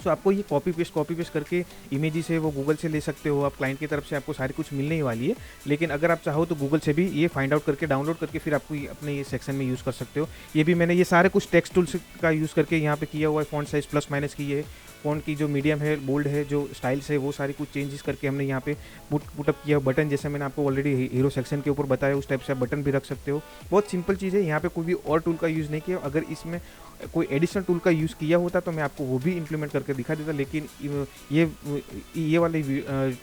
सो आपको ये कॉपी पेस्ट करके इमेजेस है वो गूगल से ले सकते हो आप, क्लाइंट की तरफ से आपको सारी कुछ मिलने ही वाली है। लेकिन अगर आप चाहो तो गूगल से भी ये फाइंड आउट करके डाउनलोड करके फिर आपको ये अपने ये सेक्शन में यूज़ कर सकते हो। ये भी मैंने ये सारे कुछ टेक्स्ट टूल्स का यूज़ करके यहाँ पे किया हुआ है। फॉन्ट साइज प्लस माइनस की है, फॉन्ट की जो मीडियम है, बोल्ड है, जो स्टाइल्स है वो सारी कुछ चेंजेस करके हमने यहाँ पे पुटअप किया। बटन जैसे मैंने आपको ऑलरेडी हीरो सेक्शन के ऊपर बताया उस टाइप से आप बटन भी रख सकते हो। बहुत सिंपल चीज़ है, यहाँ पे कोई भी और टूल का यूज़ नहीं किया। अगर इसमें कोई एडिशनल टूल का यूज़ किया होता तो मैं आपको वो भी इंप्लीमेंट करके दिखा देता, लेकिन ये वाले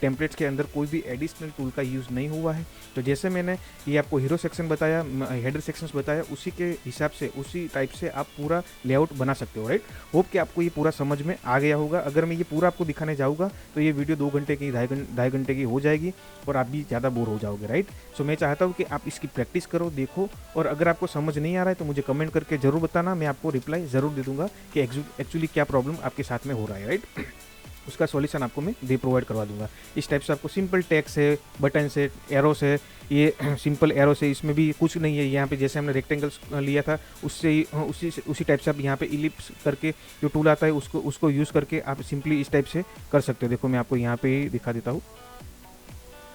टेम्पलेट्स के अंदर कोई भी एडिशनल टूल का यूज़ नहीं हुआ है। तो जैसे मैंने ये आपको हीरो सेक्शन बताया, हेडर सेक्शंस बताया, उसी के हिसाब से उसी टाइप से आप पूरा लेआउट बना सकते हो, राइट। होप कि आपको ये पूरा समझ में आ गया होगा। अगर मैं ये पूरा आपको दिखाने जाऊँगा तो ये वीडियो 2 घंटे की, ढाई घंटे की हो जाएगी और आप भी ज़्यादा बोर हो जाओगे, राइट। सो मैं चाहता हूँ कि आप इसकी प्रैक्टिस करो, देखो, और अगर आपको समझ नहीं आ रहा है तो मुझे कमेंट करके ज़रूर बताना, मैं आपको रिप्लाई ज़रूर दे दूंगा कि एक्चुअली क्या प्रॉब्लम आपके साथ में हो रहा है, राइट। उसका सॉल्यूशन आपको मैं प्रोवाइड करवा दूंगा। इस टाइप से आपको सिंपल टेक्स्ट है, बटन है, एरोस है, ये सिंपल एरोस है, इसमें भी कुछ नहीं है। यहाँ पे जैसे हमने रेक्टेंगल्स लिया था उससे उसी टाइप से आप यहाँ पे इलिप्स करके जो टूल आता है उसको यूज़ करके आप सिंपली इस टाइप से कर सकते हो। देखो मैं आपको यहाँ पे दिखा देता हूँ,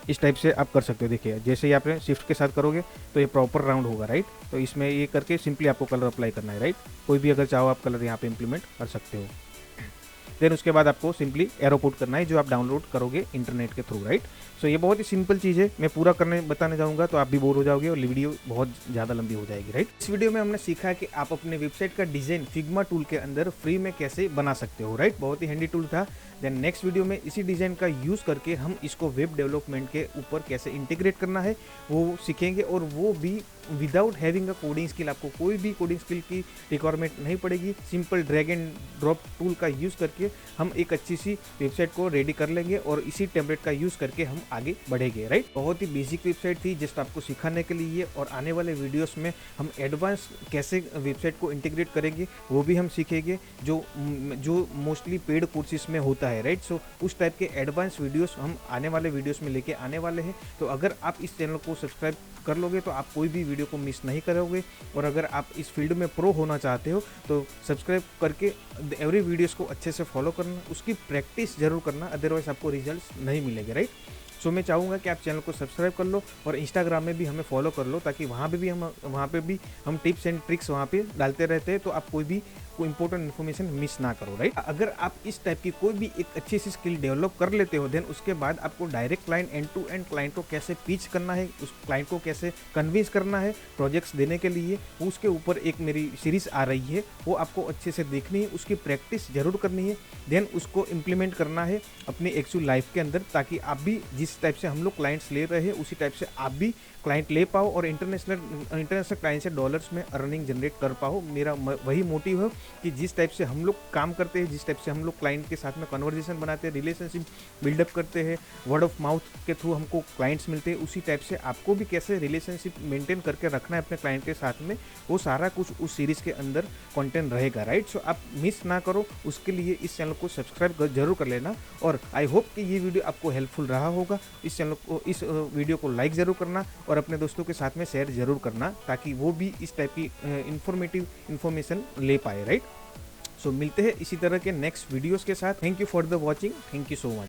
इस टाइप से आप कर सकते हो। देखिए जैसे ही आप शिफ्ट के साथ करोगे तो ये प्रॉपर राउंड होगा, राइट। तो इसमें ये करके सिंपली आपको कलर अप्लाई करना है, राइट। कोई भी अगर चाहो आप कलर यहाँ पे इम्प्लीमेंट कर सकते हो। देन उसके बाद आपको सिंपली एरो पुट करना है जो आप डाउनलोड करोगे इंटरनेट के थ्रू, राइट। सो ये बहुत ही सिंपल चीज़ है, मैं पूरा बताने जाऊँगा तो आप भी बोर हो जाओगे और वीडियो बहुत ज़्यादा लंबी हो जाएगी, राइट। इस वीडियो में हमने सीखा कि आप अपने वेबसाइट का डिज़ाइन फिग्मा टूल के अंदर फ्री में कैसे बना सकते हो, राइट। बहुत ही हैंडी टूल था। देन नेक्स्ट वीडियो में इसी डिज़ाइन का यूज़ करके हम इसको वेब डेवलपमेंट के ऊपर कैसे इंटीग्रेट करना है वो सीखेंगे, और वो भी without having a coding skill. आपको कोई भी कोडिंग स्किल की रिक्वायरमेंट नहीं पड़ेगी। Simple drag and drop tool का यूज़ करके हम एक अच्छी सी वेबसाइट को रेडी कर लेंगे और इसी टेम्पलेट का यूज़ करके हम आगे बढ़ेंगे, राइट। बहुत ही बेसिक वेबसाइट थी जस्ट आपको सिखाने के लिए, और आने वाले वीडियोस में हम एडवांस कैसे वेबसाइट को इंटीग्रेट करेंगे वो भी हम सीखेंगे, जो मोस्टली पेड कोर्सेज में होता है, राइट। सो उस टाइप के एडवांस वीडियोस हम आने वाले वीडियोस में लेके आने वाले हैं। तो अगर आप इस चैनल को सब्सक्राइब कर लोगे तो आप कोई भी वीडियो को मिस नहीं करोगे, और अगर आप इस फील्ड में प्रो होना चाहते हो तो सब्सक्राइब करके एवरी वीडियोस को अच्छे से फॉलो करना, उसकी प्रैक्टिस जरूर करना, अदरवाइज आपको रिजल्ट्स नहीं मिलेंगे, राइट। सो मैं चाहूँगा कि आप चैनल को सब्सक्राइब कर लो और इंस्टाग्राम में भी हमें फॉलो कर लो, ताकि वहाँ पे भी हम टिप्स एंड ट्रिक्स वहाँ पे डालते रहते हैं, तो आप कोई इंपॉर्टेंट इन्फॉर्मेशन मिस ना करो, राइट। अगर आप इस टाइप की कोई भी एक अच्छी सी स्किल डेवलप कर लेते हो, देन उसके बाद आपको direct client, and to end client को कैसे पिच करना है, उस क्लाइंट को कैसे कन्विंस करना है प्रोजेक्ट्स देने के लिए, उसके ऊपर एक मेरी सीरीज आ रही है, वो आपको अच्छे से देखनी है, उसकी प्रैक्टिस जरूर करनी है, देन उसको इम्प्लीमेंट करना है अपनी एक्चुअल लाइफ के अंदर, ताकि आप भी जिस टाइप से हम लोग क्लाइंट्स ले रहे हैं उसी टाइप से आप भी क्लाइंट ले पाओ और इंटरनेशनल क्लाइंट से डॉलर्स में अर्निंग जनरेट कर पाओ। मेरा वही मोटिव है कि जिस टाइप से हम लोग काम करते हैं, जिस टाइप से हम लोग क्लाइंट के साथ में कन्वर्जेशन बनाते हैं, रिलेशनशिप बिल्डअप करते हैं, वर्ड ऑफ माउथ के थ्रू हमको क्लाइंट्स मिलते हैं, उसी टाइप से आपको भी कैसे रिलेशनशिप मेंटेन करके रखना है अपने क्लाइंट के साथ में, वो सारा कुछ उस सीरीज़ के अंदर कंटेंट रहेगा, राइट। सो आप मिस ना करो, उसके लिए इस चैनल को सब्सक्राइब जरूर कर लेना, और आई होप कि ये वीडियो आपको हेल्पफुल रहा होगा। इस वीडियो को लाइक ज़रूर करना और अपने दोस्तों के साथ में शेयर ज़रूर करना, ताकि वो भी इस टाइप की इंफॉर्मेटिव इन्फॉर्मेशन ले पाए, राइट। सो मिलते हैं इसी तरह के नेक्स्ट वीडियोस के साथ। Thank you for the watching, thank you so much.